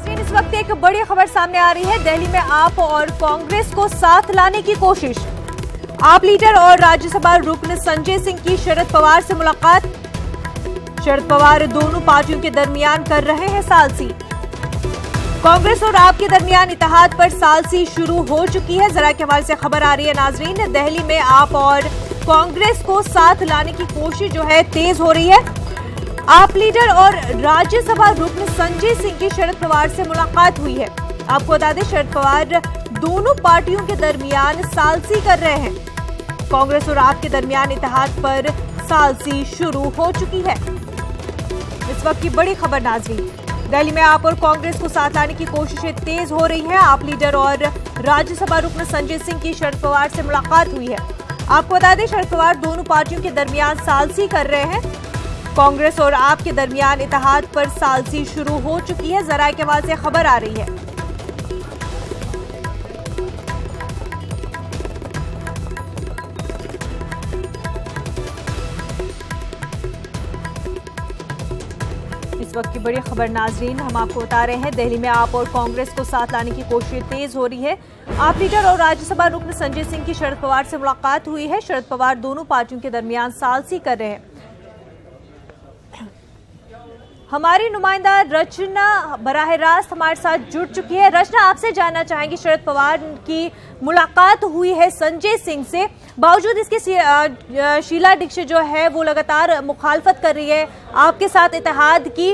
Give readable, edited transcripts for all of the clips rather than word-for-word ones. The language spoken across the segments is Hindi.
नाज़रीन, इस वक्त एक बड़ी खबर सामने आ रही है। दिल्ली में आप और कांग्रेस को साथ लाने की कोशिश। आप लीडर और राज्यसभा रुकन संजय सिंह की शरद पवार से मुलाकात। शरद पवार दोनों पार्टियों के दरमियान कर रहे हैं सालसी। कांग्रेस और आप के दरमियान इत्तेहाद पर सालसी शुरू हो चुकी है। जरा के हवाले से खबर आ रही है नाज़रीन, दिल्ली में आप और कांग्रेस को साथ लाने की कोशिश जो है तेज हो रही है। आप लीडर और राज्यसभा रुकन संजय सिंह की शरद पवार से मुलाकात हुई है। आपको बता दें, शरद पवार दोनों पार्टियों के दरमियान सालसी कर रहे हैं। कांग्रेस और आप के दरमियान इत्तेहाद पर सालसी शुरू हो चुकी है। इस वक्त की बड़ी खबर नाज़रीन, दिल्ली में आप और कांग्रेस को साथ लाने की कोशिशें तेज हो रही हैं। आप लीडर और राज्यसभा रुकन संजय सिंह की शरद पवार से मुलाकात हुई है। आपको बता दें, शरद पवार दोनों पार्टियों के दरमियान सालसी कर रहे हैं। कांग्रेस और आप के दरमियान इत्तेहाद पर सालसी शुरू हो चुकी है। जरा के हवाले से खबर आ रही है। इस वक्त की बड़ी खबर नाज़रीन, हम आपको बता रहे हैं, दिल्ली में आप और कांग्रेस को साथ लाने की कोशिश तेज हो रही है। आप लीडर और राज्यसभा रुकन संजय सिंह की शरद पवार से मुलाकात हुई है। शरद पवार दोनों पार्टियों के दरमियान सालसी कर रहे हैं। हमारी नुमाइंदा रचना बराह रास्त हमारे साथ जुड़ चुकी है। रचना, आपसे जानना चाहेंगे, शरद पवार की मुलाकात हुई है संजय सिंह से, बावजूद इसके शीला दीक्षित जो है वो लगातार मुखालफत कर रही है आपके साथ इत्तेहाद की,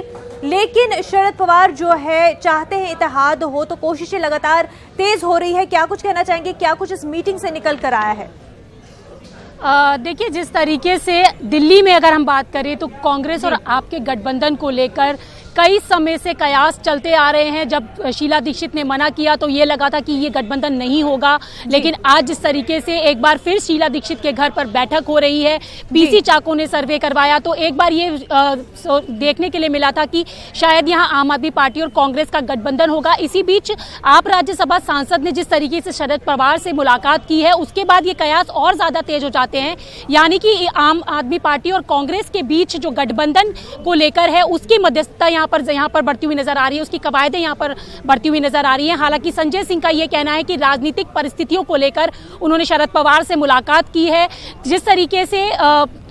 लेकिन शरद पवार जो है चाहते हैं इत्तेहाद हो, तो कोशिशें लगातार तेज हो रही है। क्या कुछ कहना चाहेंगे, क्या कुछ इस मीटिंग से निकल कर आया है? देखिए, जिस तरीके से दिल्ली में अगर हम बात करें तो कांग्रेस और आपके गठबंधन को लेकर कई समय से कयास चलते आ रहे हैं। जब शीला दीक्षित ने मना किया तो ये लगा था कि ये गठबंधन नहीं होगा, लेकिन आज जिस तरीके से एक बार फिर शीला दीक्षित के घर पर बैठक हो रही है, पीसी चाको ने सर्वे करवाया, तो एक बार ये देखने के लिए मिला था कि शायद यहाँ आम आदमी पार्टी और कांग्रेस का गठबंधन होगा। इसी बीच आप राज्यसभा सांसद ने जिस तरीके से शरद पवार से मुलाकात की है, उसके बाद ये कयास और ज्यादा तेज हो जाते हैं, यानी कि आम आदमी पार्टी और कांग्रेस के बीच जो गठबंधन को लेकर है उसकी मध्यस्थता यहाँ पर बढ़ती हुई नजर आ रही है, उसकी कवायदें यहाँ पर बढ़ती हुई नजर आ रही हैं। हालांकि संजय सिंह का ये कहना है कि राजनीतिक परिस्थितियों को लेकर उन्होंने शरद पवार से मुलाकात की है। जिस तरीके से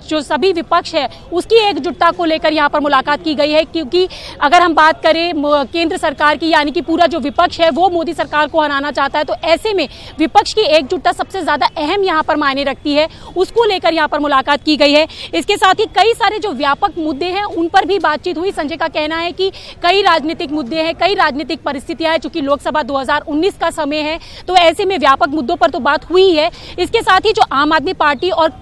जो सभी विपक्ष है उसकी एकजुटता को लेकर यहाँ पर मुलाकात की गई है, क्योंकि अगर हम बात करें केंद्र सरकार की, यानी कि पूरा जो विपक्ष है वो मोदी सरकार को हराना चाहता है, तो ऐसे में विपक्ष की एकजुटता सबसे ज्यादा अहम यहाँ पर मायने रखती है, उसको लेकर यहाँ पर मुलाकात की गई है। इसके साथ ही कई सारे जो व्यापक मुद्दे हैं उन पर भी बातचीत हुई। संजय का कहना है कि कई राजनीतिक मुद्दे हैं, कई राजनीतिक परिस्थितियां हैं, चूंकि लोकसभा 2019 का समय है, तो ऐसे में व्यापक मुद्दों पर तो बात हुई है। इसके साथ ही जो आम आदमी पार्टी और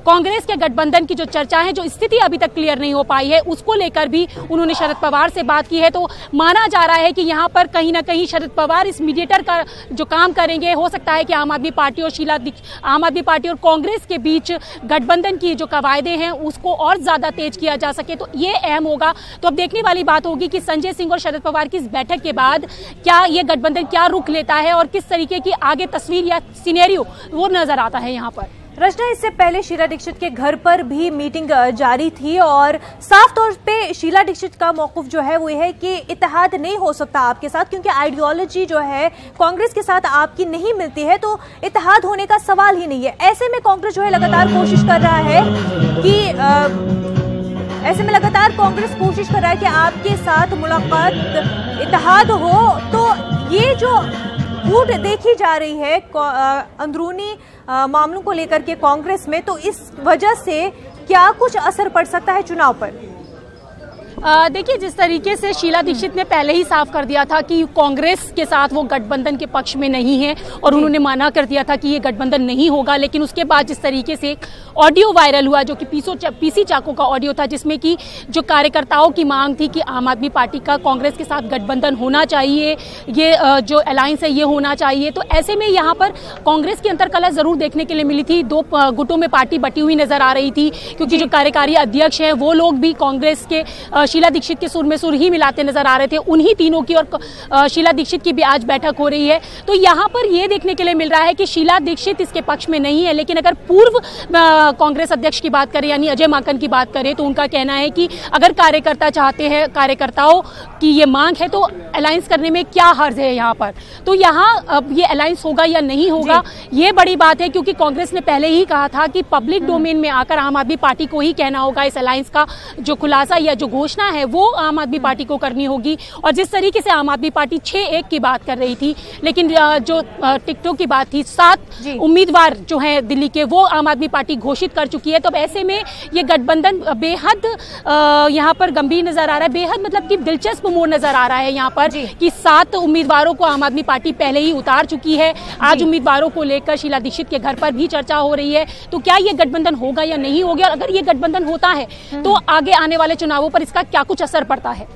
कांग्रेस के गठबंधन की जो चर्चा है, जो स्थिति अभी तक क्लियर नहीं हो पाई है, उसको लेकर भी उन्होंने शरद पवार से बात की है। तो माना जा रहा है कि यहाँ पर कहीं ना कहीं शरद पवार इस मीडिएटर का जो काम करेंगे। हो सकता है कि आम आदमी पार्टी और कांग्रेस के बीच गठबंधन की जो कवायदें हैं उसको और ज्यादा तेज किया जा सके, तो ये अहम होगा। तो अब देखने वाली बात होगी कि संजय सिंह और शरद पवार की इस बैठक के बाद क्या ये गठबंधन क्या रुख लेता है और किस तरीके की आगे तस्वीर या सिनेरियो वो नजर आता है यहाँ पर। रचना, इससे पहले शीला दीक्षित के घर पर भी मीटिंग जारी थी और साफ तौर पे शीला दीक्षित का मौक़िफ़ जो है वो है कि इत्तेहाद नहीं हो सकता आपके साथ, क्योंकि आइडियोलॉजी जो है कांग्रेस के साथ आपकी नहीं मिलती है, तो इत्तेहाद होने का सवाल ही नहीं है। ऐसे में कांग्रेस जो है लगातार कोशिश कर रहा है कि आपके साथ मुलाकात, इत्तेहाद हो। तो ये जो फूट देखी जा रही है अंदरूनी मामलों को लेकर के कांग्रेस में, तो इस वजह से क्या कुछ असर पड़ सकता है चुनाव पर? देखिए, जिस तरीके से शीला दीक्षित ने पहले ही साफ कर दिया था कि कांग्रेस के साथ वो गठबंधन के पक्ष में नहीं है और उन्होंने मना कर दिया था कि ये गठबंधन नहीं होगा, लेकिन उसके बाद जिस तरीके से एक ऑडियो वायरल हुआ जो कि पीसी चाको का ऑडियो था, जिसमें कि जो कार्यकर्ताओं की मांग थी कि आम आदमी पार्टी का कांग्रेस के साथ गठबंधन होना चाहिए, ये जो अलायंस है ये होना चाहिए, तो ऐसे में यहाँ पर कांग्रेस की अंतरकलह जरूर देखने के लिए मिली थी। दो गुटों में पार्टी बटी हुई नजर आ रही थी, क्योंकि जो कार्यकारी अध्यक्ष है वो लोग भी कांग्रेस के शीला दीक्षित के सुर में सुर ही मिलाते नजर आ रहे थे, उन्हीं तीनों की और शीला दीक्षित की भी आज बैठक हो रही है। तो यहाँ पर ये देखने के लिए मिल रहा है कि शीला दीक्षित इसके पक्ष में नहीं है, लेकिन अगर पूर्व कांग्रेस अध्यक्ष की बात करें यानी अजय माकन की बात करें तो उनका कहना है कि अगर कार्यकर्ता चाहते हैं, कार्यकर्ताओं की ये मांग है तो अलायंस करने में क्या हर्ज है यहाँ पर। तो यहाँ अब ये अलायंस होगा या नहीं होगा ये बड़ी बात है, क्योंकि कांग्रेस ने पहले ही कहा था कि पब्लिक डोमेन में आकर आम आदमी पार्टी को ही कहना होगा, इस अलायंस का जो खुलासा या जो घोषणा है वो आम आदमी पार्टी को करनी होगी। और जिस तरीके से आम आदमी पार्टी 6-1 की बात कर रही थी, लेकिन जो टिकटों की बात थी 7 उम्मीदवार जो है दिल्ली के वो आम आदमी पार्टी घोषित कर चुकी है। तो ऐसे में ये गठबंधन बेहद यहाँ पर गंभीर नजर आ रहा है, बेहद मतलब कि दिलचस्प मोड़ नजर आ रहा है यहाँ पर कि 7 उम्मीदवारों को आम आदमी पार्टी पहले ही उतार चुकी है। आज उम्मीदवारों को लेकर शीला दीक्षित के घर पर भी चर्चा हो रही है। तो क्या ये गठबंधन होगा या नहीं होगा, और अगर ये गठबंधन होता है तो आगे आने वाले चुनावों पर इसका क्या कुछ असर पड़ता है।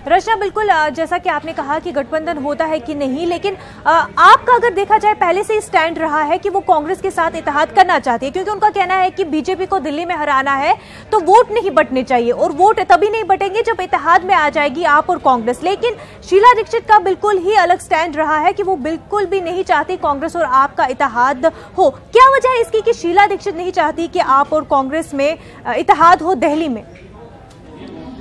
रचना, बिल्कुल जैसा कि आपने कहा कि गठबंधन होता है कि नहीं, लेकिन आपका अगर देखा जाए पहले से ही स्टैंड रहा है कि वो कांग्रेस के साथ इत्तेहाद करना चाहती है, क्योंकि उनका कहना है कि बीजेपी को दिल्ली में हराना है तो वोट नहीं बंटने चाहिए, और वोट तभी नहीं बटेंगे जब इत्तेहाद में आ जाएगी आप और कांग्रेस। लेकिन शीला दीक्षित का बिल्कुल ही अलग स्टैंड रहा है कि वो बिल्कुल भी नहीं चाहती कांग्रेस और आप का इत्तेहाद हो। क्या वजह है इसकी कि शीला दीक्षित नहीं चाहती कि आप और कांग्रेस में इत्तेहाद हो दिल्ली में?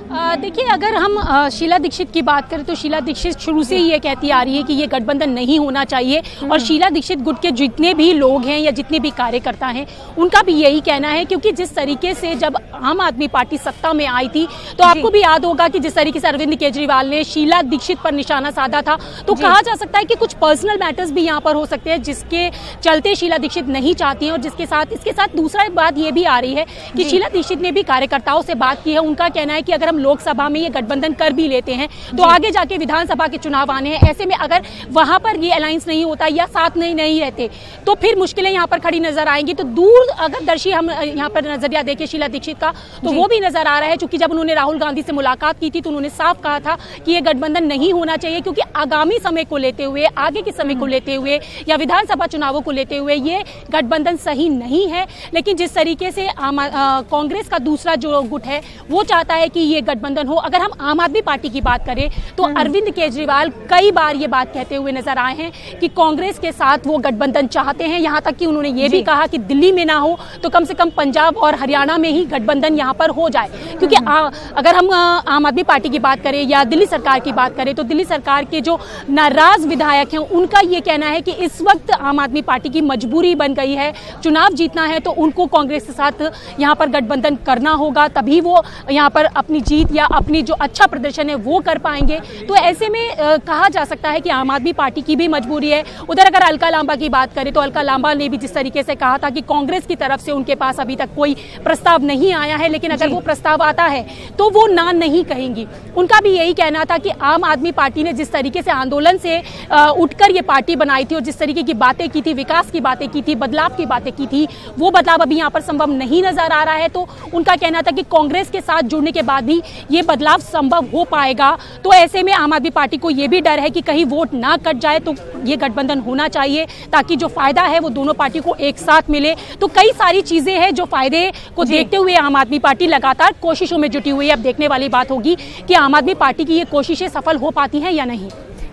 देखिए, अगर हम शीला दीक्षित की बात करें तो शीला दीक्षित शुरू से ही ये कहती आ रही है कि ये गठबंधन नहीं होना चाहिए, और शीला दीक्षित गुट के जितने भी लोग हैं या जितने भी कार्यकर्ता हैं उनका भी यही कहना है। क्योंकि जिस तरीके से जब आम आदमी पार्टी सत्ता में आई थी तो आपको भी याद होगा कि जिस तरीके से अरविंद केजरीवाल ने शीला दीक्षित पर निशाना साधा था, तो कहा जा सकता है कि कुछ पर्सनल मैटर्स भी यहाँ पर हो सकते हैं जिसके चलते शीला दीक्षित नहीं चाहती हैं। और इसके साथ दूसरा बात ये भी आ रही है कि शीला दीक्षित ने भी कार्यकर्ताओं से बात की है। उनका कहना है कि अगर लोकसभा में ये गठबंधन कर भी लेते हैं तो आगे जाके विधानसभा के चुनाव आने हैं, ऐसे में अगर वहां पर ये अलायंस नहीं होता या साथ नहीं रहते तो फिर मुश्किलें यहाँ पर खड़ी नजर आएंगी। तो दूर अगर दर्शी हम यहाँ पर नजरिया देखें शीला दीक्षित का तो वो भी नजर आ रहा है, क्योंकि जब उन्होंने राहुल गांधी से मुलाकात की थी तो उन्होंने साफ कहा था कि ये गठबंधन नहीं होना चाहिए, क्योंकि आगामी समय को लेते हुए, आगे के समय को लेते हुए या विधानसभा चुनावों को लेते हुए ये गठबंधन सही नहीं है। लेकिन जिस तरीके से कांग्रेस का दूसरा जो गुट है वो चाहता है कि ये गठबंधन हो। अगर हम आम आदमी पार्टी की बात करें तो अरविंद केजरीवाल कई बार ये बात कहते हुए नजर आए हैं कि कांग्रेस के साथ वो गठबंधन चाहते हैं। यहां तक कि उन्होंने ये भी कहा कि दिल्ली में ना हो तो कम से कम पंजाब और हरियाणा में ही गठबंधन यहां पर हो जाए। क्योंकि अगर हम आम आदमी पार्टी की बात करें या दिल्ली सरकार की बात करें तो दिल्ली सरकार के जो नाराज विधायक हैं उनका ये कहना है कि इस वक्त आम आदमी पार्टी की मजबूरी बन गई है, चुनाव जीतना है तो उनको कांग्रेस के साथ यहाँ पर गठबंधन करना होगा, तभी वो यहाँ पर अपनी जीत या अपनी जो अच्छा प्रदर्शन है वो कर पाएंगे। तो ऐसे में कहा जा सकता है कि आम आदमी पार्टी की भी मजबूरी है। उधर अगर अलका लांबा की बात करें तो अलका लांबा ने भी जिस तरीके से कहा था कि कांग्रेस की तरफ से उनके पास अभी तक कोई प्रस्ताव नहीं आया है, लेकिन अगर वो प्रस्ताव आता है तो वो ना नहीं कहेंगी। उनका भी यही कहना था कि आम आदमी पार्टी ने जिस तरीके से आंदोलन से उठकर ये पार्टी बनाई थी और जिस तरीके की बातें की थी, विकास की बातें की थी, बदलाव की बातें की थी, वो बदलाव अभी यहाँ पर संभव नहीं नजर आ रहा है। तो उनका कहना था कि कांग्रेस के साथ जुड़ने के बाद ही ये बदलाव संभव हो पाएगा। तो ऐसे में आम आदमी पार्टी को ये भी डर है कि कहीं वोट ना कट जाए, तो ये गठबंधन होना चाहिए ताकि जो फायदा है वो दोनों पार्टी को एक साथ मिले। तो कई सारी चीजें हैं जो फायदे को देखते हुए आम आदमी पार्टी लगातार कोशिशों में जुटी हुई है। अब देखने वाली बात होगी कि आम आदमी पार्टी की ये कोशिशें सफल हो पाती हैं या नहीं।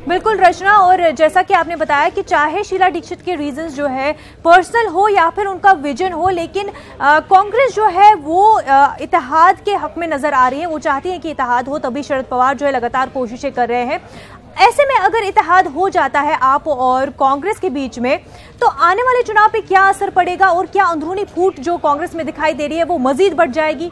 बिल्कुल रचना, और जैसा कि आपने बताया कि चाहे शीला दीक्षित के रीजंस जो है पर्सनल हो या फिर उनका विजन हो, लेकिन कांग्रेस जो है वो इत्तेहाद के हक में नजर आ रही है। वो चाहती है कि इत्तेहाद हो, तभी शरद पवार जो है लगातार कोशिशें कर रहे हैं। ऐसे में अगर इत्तेहाद हो जाता है आप और कांग्रेस के बीच में तो आने वाले चुनाव पे क्या असर पड़ेगा, और क्या अंदरूनी फूट जो कांग्रेस में दिखाई दे रही है वो मजीद बढ़ जाएगी?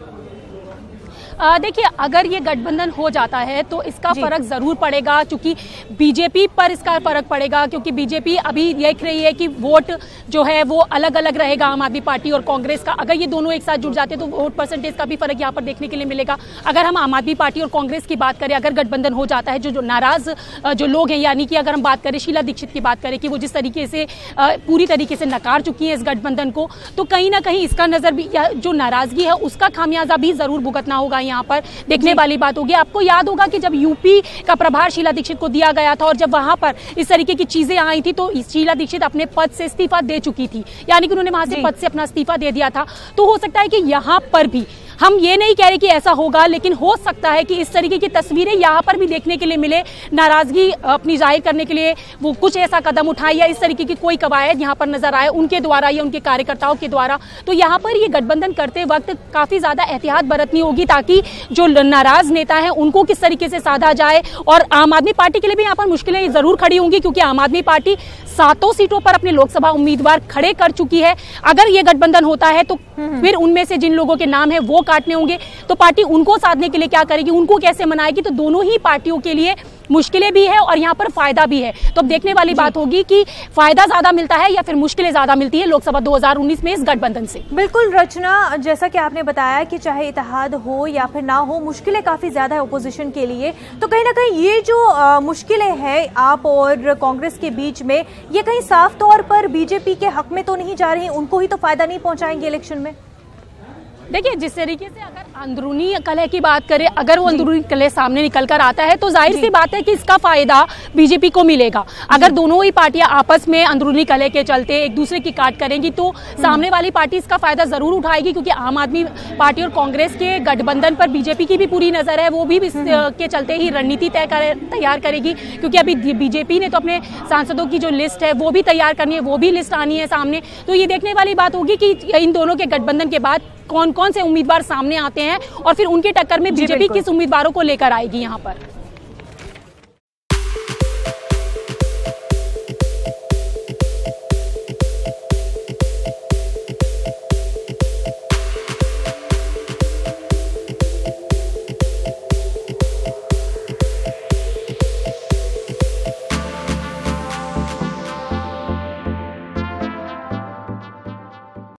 देखिए, अगर ये गठबंधन हो जाता है तो इसका फर्क जरूर पड़ेगा, क्योंकि बीजेपी पर इसका फर्क पड़ेगा, क्योंकि बीजेपी अभी देख रही है कि वोट जो है वो अलग अलग रहेगा आम आदमी पार्टी और कांग्रेस का। अगर ये दोनों एक साथ जुड़ जाते तो वोट परसेंटेज का भी फर्क यहाँ पर देखने के लिए मिलेगा। अगर हम आम आदमी पार्टी और कांग्रेस की बात करें, अगर गठबंधन हो जाता है, जो नाराज जो लोग हैं, यानी कि अगर हम बात करें शीला दीक्षित की बात करें कि वो जिस तरीके से पूरी तरीके से नकार चुकी है इस गठबंधन को, तो कहीं ना कहीं इसका नजर भी, जो नाराजगी है उसका खामियाजा भी जरूर भुगतना होगा यहाँ पर देखने वाली बात होगी। आपको याद होगा कि जब यूपी का प्रभार शीला दीक्षित को दिया गया था और जब वहां पर इस तरीके की चीजें आई थी तो शीला दीक्षित अपने पद से इस्तीफा दे चुकी थी, यानी कि उन्होंने वहां से पद से अपना इस्तीफा दे दिया था। तो हो सकता है कि यहाँ पर भी, हम ये नहीं कह रहे कि ऐसा होगा, लेकिन हो सकता है कि इस तरीके की तस्वीरें यहाँ पर भी देखने के लिए मिले, नाराजगी अपनी जाहिर करने के लिए वो कुछ ऐसा कदम उठाए या इस तरीके की कोई कवायद यहाँ पर नजर आए उनके द्वारा या उनके कार्यकर्ताओं के द्वारा। तो यहाँ पर ये गठबंधन करते वक्त काफी ज्यादा एहतियात बरतनी होगी ताकि जो नाराज नेता है उनको किस तरीके से साधा जाए। और आम आदमी पार्टी के लिए भी यहाँ पर मुश्किलें जरूर खड़ी होंगी, क्योंकि आम आदमी पार्टी 7 सीटों पर अपने लोकसभा उम्मीदवार खड़े कर चुकी है। अगर ये गठबंधन होता है तो फिर उनमें से जिन लोगों के नाम है वो काटने होंगे, तो पार्टी उनको साधने के लिए क्या करेगी, उनको कैसे मनाएगी। तो दोनों ही पार्टियों के लिए मुश्किलें भी है और यहाँ पर फायदा भी है। तो अब देखने वाली बात होगी कि फायदा ज्यादा मिलता है या फिर मुश्किलें ज्यादा मिलती है लोकसभा 2019 में इस गठबंधन से। बिल्कुल रचना, जैसा कि आपने बताया कि चाहे इत्तेहाद हो या फिर ना हो, मुश्किलें काफी ज्यादा है ओपोजिशन के लिए। तो कहीं ना कहीं ये जो मुश्किलें हैं आप और कांग्रेस के बीच में, ये कहीं साफ तौर पर बीजेपी के हक में तो नहीं जा रही, उनको ही तो फायदा नहीं पहुंचाएंगे इलेक्शन में? देखिए, जिस तरीके से अगर अंदरूनी कलह की बात करें, अगर वो अंदरूनी कलह सामने निकल कर आता है तो जाहिर सी बात है कि इसका फायदा बीजेपी को मिलेगा। अगर दोनों ही पार्टियां आपस में अंदरूनी कलह के चलते एक दूसरे की काट करेंगी तो सामने वाली पार्टी इसका फायदा जरूर उठाएगी, क्योंकि आम आदमी पार्टी और कांग्रेस के गठबंधन पर बीजेपी की भी पूरी नजर है। वो भी इसके चलते ही रणनीति तैयार करेगी, क्योंकि अभी बीजेपी ने तो अपने सांसदों की जो लिस्ट है वो भी तैयार करनी है, वो भी लिस्ट आनी है सामने। तो ये देखने वाली बात होगी कि इन दोनों के गठबंधन के बाद कौन कौन से उम्मीदवार सामने आते हैं और फिर उनके टक्कर में बीजेपी किस उम्मीदवारों को लेकर आएगी यहाँ पर।